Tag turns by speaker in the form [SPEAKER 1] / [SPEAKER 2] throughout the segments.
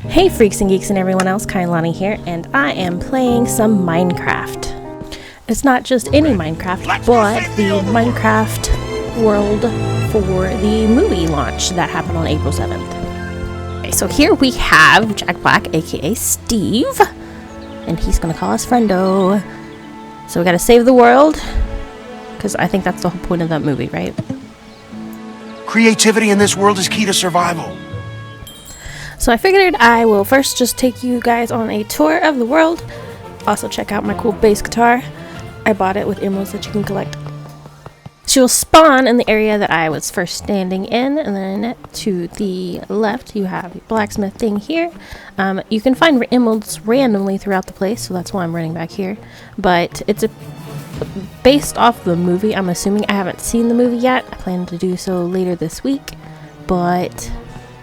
[SPEAKER 1] Hey freaks and geeks and everyone else, Kailani here, and I am playing some Minecraft. It's not just any Minecraft, but the Minecraft world for the movie launch that happened on April 7th. Okay, so here we have Jack Black, aka Steve, and he's gonna call us friendo. So we gotta save the world, because I think that's the whole point of that movie, right?
[SPEAKER 2] Creativity in this world is key to survival.
[SPEAKER 1] So I figured I will first just take you guys on a tour of the world. Also check out my cool bass guitar. I bought it with emeralds that you can collect. She will spawn in the area that I was first standing in, and then to the left you have a blacksmith thing here. You can find emeralds randomly throughout the place, so that's why I'm running back here. But it's based off the movie, I'm assuming. I haven't seen the movie yet. I plan to do so later this week, but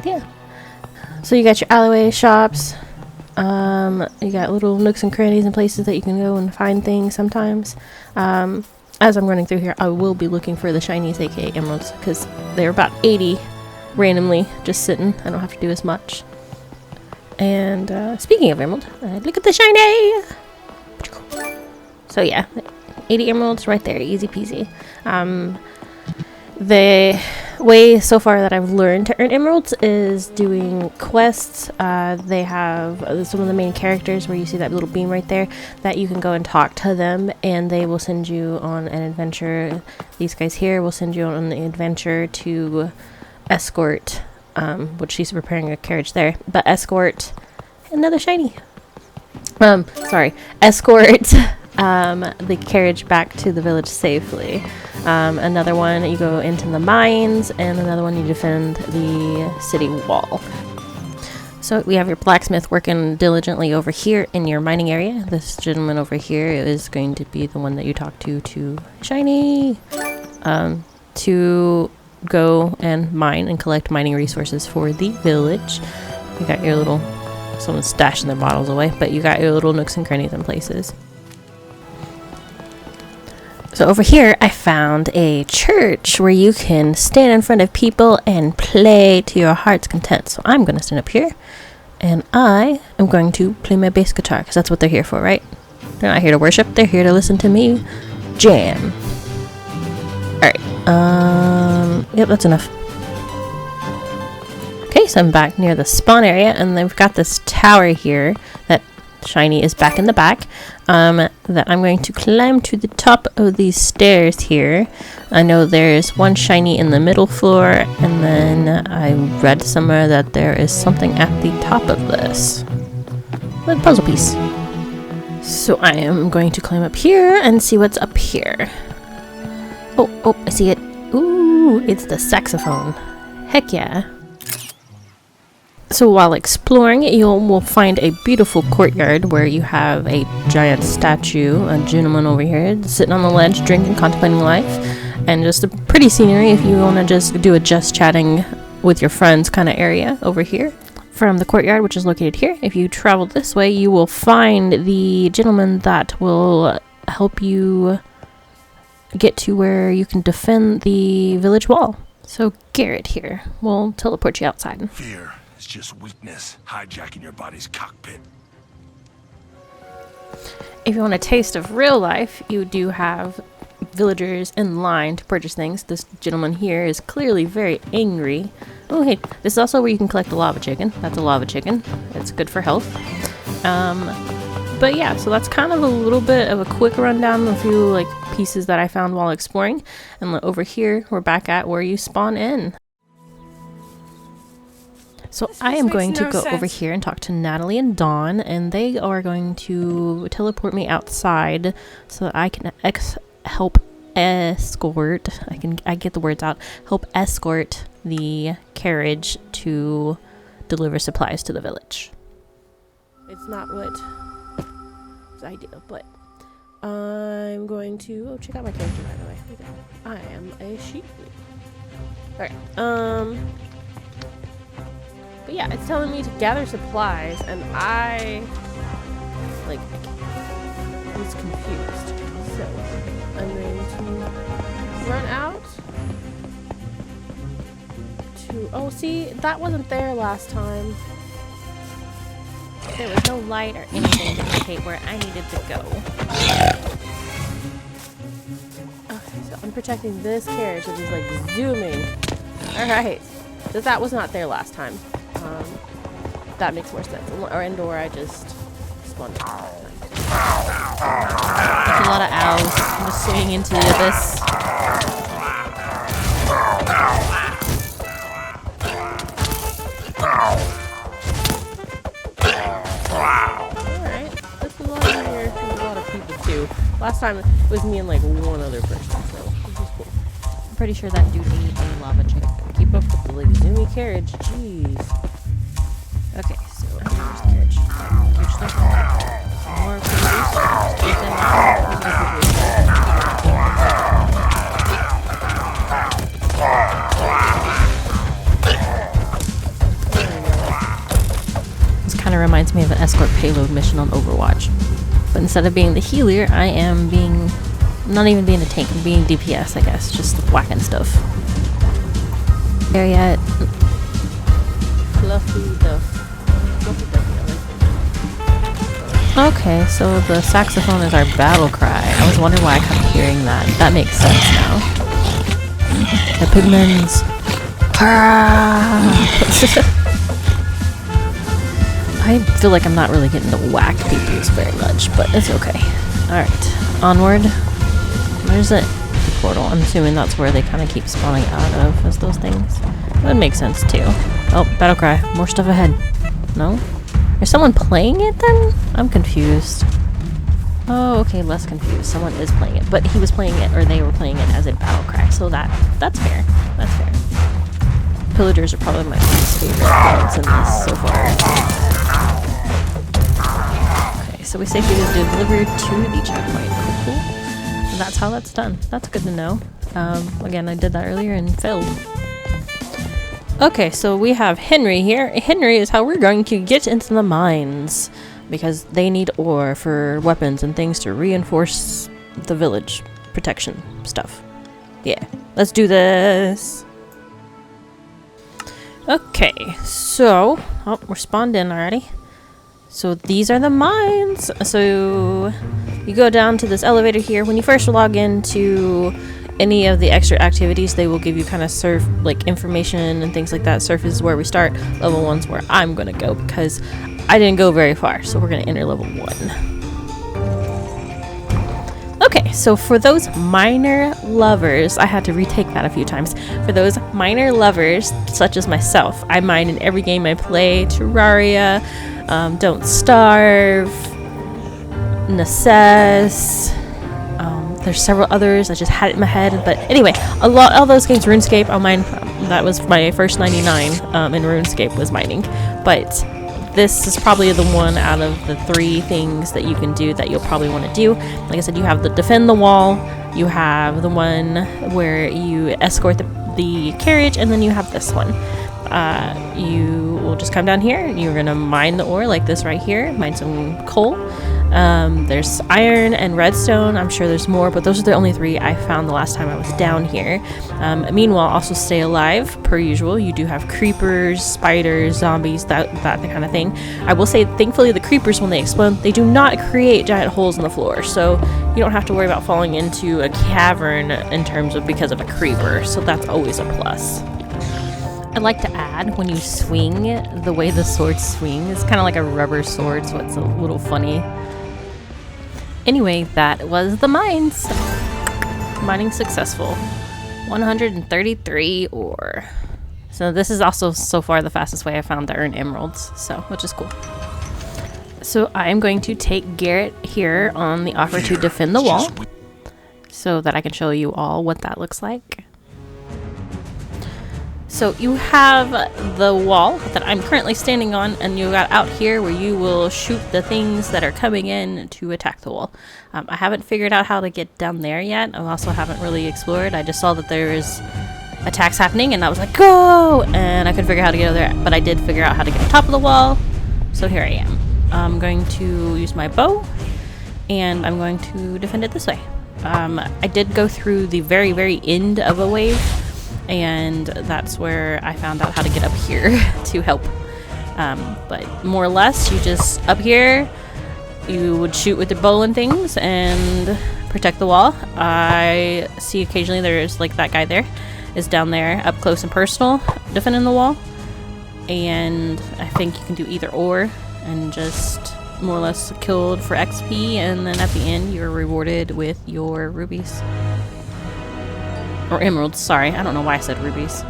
[SPEAKER 1] yeah. So you got your alleyway shops, you got little nooks and crannies and places that you can go and find things sometimes. As I'm running through here, I will be looking for the shinies, aka emeralds, because they're about 80 randomly just sitting. I don't have to do as much. And speaking of emerald, look at the shiny! So yeah, 80 emeralds right there, easy peasy. The way so far that I've learned to earn emeralds is doing quests. They have some of the main characters where you see that little beam right there that you can go and talk to them, and they will send you on an adventure. These guys here will send you on the adventure to escort, which she's preparing a carriage there, but escort another shiny. Escort the carriage back to the village safely. Another one, you go into the mines, and another one, you defend the city wall. So we have your blacksmith working diligently over here in your mining area. This gentleman over here is going to be the one that you talk to shiny, to go and mine and collect mining resources for the village. You got your little, someone's stashing their bottles away, but you got your little nooks and crannies and places. So over here, I found a church where you can stand in front of people and play to your heart's content. So I'm going to stand up here, and I am going to play my bass guitar, because that's what they're here for, right? They're not here to worship, they're here to listen to me jam. Alright, yep, that's enough. Okay, so I'm back near the spawn area, and they've got this tower here that shiny is back in the back, that I'm going to climb to the top of these stairs here. I know there's one shiny in the middle floor, and then I read somewhere that there is something at the top of this, a puzzle piece. So I am going to climb up here and see what's up here. Oh, I see it. Ooh, it's the saxophone. Heck yeah. So while exploring, you will find a beautiful courtyard where you have a giant statue, a gentleman over here sitting on the ledge drinking, contemplating life, and just a pretty scenery if you want to just do a just chatting with your friends kind of area over here. From the courtyard, which is located here, if you travel this way, you will find the gentleman that will help you get to where you can defend the village wall. So Garrett here will teleport you outside.
[SPEAKER 2] Fear. It's just weakness, hijacking your body's cockpit.
[SPEAKER 1] If you want a taste of real life, you do have villagers in line to purchase things. This gentleman here is clearly very angry. Oh, hey, this is also where you can collect a lava chicken. That's a lava chicken. It's good for health. But yeah, so that's kind of a little bit of a quick rundown of a few pieces that I found while exploring. And over here, we're back at where you spawn in. So I am going to go over here and talk to Natalie and Dawn, and they are going to teleport me outside so that I can help escort, I get the words out, help escort the carriage to deliver supplies to the village. It's not what is ideal, but I'm going to, check out my character by the way. Look at that. I am a sheep. Alright, but yeah, it's telling me to gather supplies, and I was confused. So I'm going to run out to, oh see, that wasn't there last time. there was no light or anything to indicate where I needed to go. Okay, so I'm protecting this carriage, which is like zooming. Alright. So that was not there last time. That makes more sense. Or indoor, I just spawned. There's a lot of owls. I'm just swinging into the abyss. Alright. This was a lot easier for a lot of people too. Last time it was me and like one other person, so this is cool. I'm pretty sure that dude ate a lava chicken. Keep up with the like zoomy carriage. Jeez. Okay, so here's the carriage. Huge stuff. Some more produce. This kind of reminds me of an escort payload mission on Overwatch. But instead of being the healer, I am being... not even being a tank, I'm being DPS, I guess. Just whacking stuff. There yet. Fluffy duff. Okay, so the saxophone is our battle cry. I was wondering why I kept hearing that. That makes sense now. The pigments. I feel like I'm not really getting to whack people very much, but it's okay. Alright, onward. Where's it? The portal. I'm assuming that's where they kind of keep spawning out of, as those things. That would make sense too. Oh, battle cry. More stuff ahead. No? Is someone playing it then? I'm confused. Oh, okay, less confused. Someone is playing it, but he was playing it, or they were playing it as a battle cry, so that's fair. That's fair. Pillagers are probably my least favorite cards in this so far. Okay, so we safely delivered to the checkpoint. Cool. And that's how that's done. That's good to know. Again, I did that earlier and failed. Okay, so we have Henry here. Henry is how we're going to get into the mines, because they need ore for weapons and things to reinforce the village protection stuff. Yeah, let's do this. Okay, so we're spawned in already. So these are the mines. So you go down to this elevator here. When you first log into any of the extra activities, they will give you kind of surf like information and things like that. Surf is where we start. Level 1's where I'm gonna go because I didn't go very far, so we're gonna enter level 1. Okay, so for those miner lovers, I had to retake that a few times. For those miner lovers, such as myself, I mine in every game I play. Terraria, Don't Starve, Necess. There's several others. I just had it in my head, but anyway, all those games. RuneScape, I'll mine. That was my first 99 in RuneScape was mining, but this is probably the one out of the 3 things that you can do that you'll probably want to do. Like I said, you have the defend the wall, you have the one where you escort the carriage, and then you have this one. You will just come down here. You're gonna mine the ore like this right here. Mine some coal. There's iron and redstone. I'm sure there's more, but those are the only 3 I found the last time I was down here. Meanwhile, also stay alive per usual. You do have creepers, spiders, zombies, that kind of thing. I will say, thankfully, the creepers, when they explode, they do not create giant holes in the floor, so you don't have to worry about falling into a cavern because of a creeper. So that's always a plus. I'd like to add, when you swing, the way the swords swing is kind of like a rubber sword, so it's a little funny. Anyway, that was the mines. Mining successful. 133 ore. So this is also so far the fastest way I found to earn emeralds, which is cool. So I'm going to take Garrett here on the offer to defend the wall, so that I can show you all what that looks like. So you have the wall that I'm currently standing on, and you got out here where you will shoot the things that are coming in to attack the wall. I haven't figured out how to get down there yet. I also haven't really explored. I just saw that there is attacks happening, and I was like, go! And I couldn't figure out how to get over there, but I did figure out how to get to the top of the wall. So here I am. I'm going to use my bow, and I'm going to defend it this way. I did go through the very, very end of a wave, and that's where I found out how to get up here to help. But more or less, you just up here, you would shoot with the bow and things and protect the wall. I see occasionally there's like that guy there is down there up close and personal defending the wall, and I think you can do either or and just more or less killed for XP, and then at the end you're rewarded with your rubies or emeralds. Sorry, I don't know why I said rubies.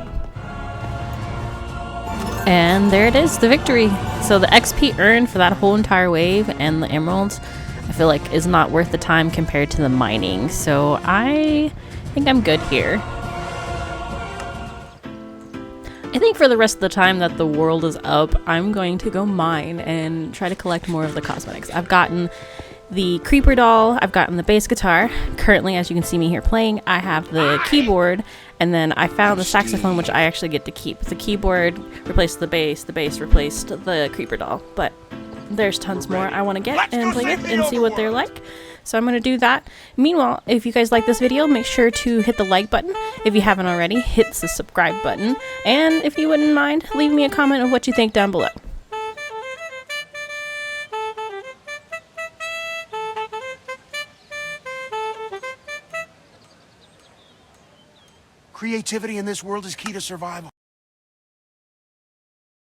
[SPEAKER 1] And there it is, the victory. So the XP earned for that whole entire wave and the emeralds, I feel like is not worth the time compared to the mining. So I think I'm good here. I think for the rest of the time that the world is up, I'm going to go mine and try to collect more of the cosmetics. I've gotten the creeper doll, I've gotten the bass guitar. Currently, as you can see me here playing, I have the keyboard, and then I found the saxophone, which I actually get to keep. The keyboard replaced the bass replaced the creeper doll, but there's tons more I want to get and play with and see what they're like. So I'm going to do that. Meanwhile, if you guys like this video, make sure to hit the like button. If you haven't already, hit the subscribe button. And if you wouldn't mind, leave me a comment of what you think down below.
[SPEAKER 2] Creativity in this world is key to survival.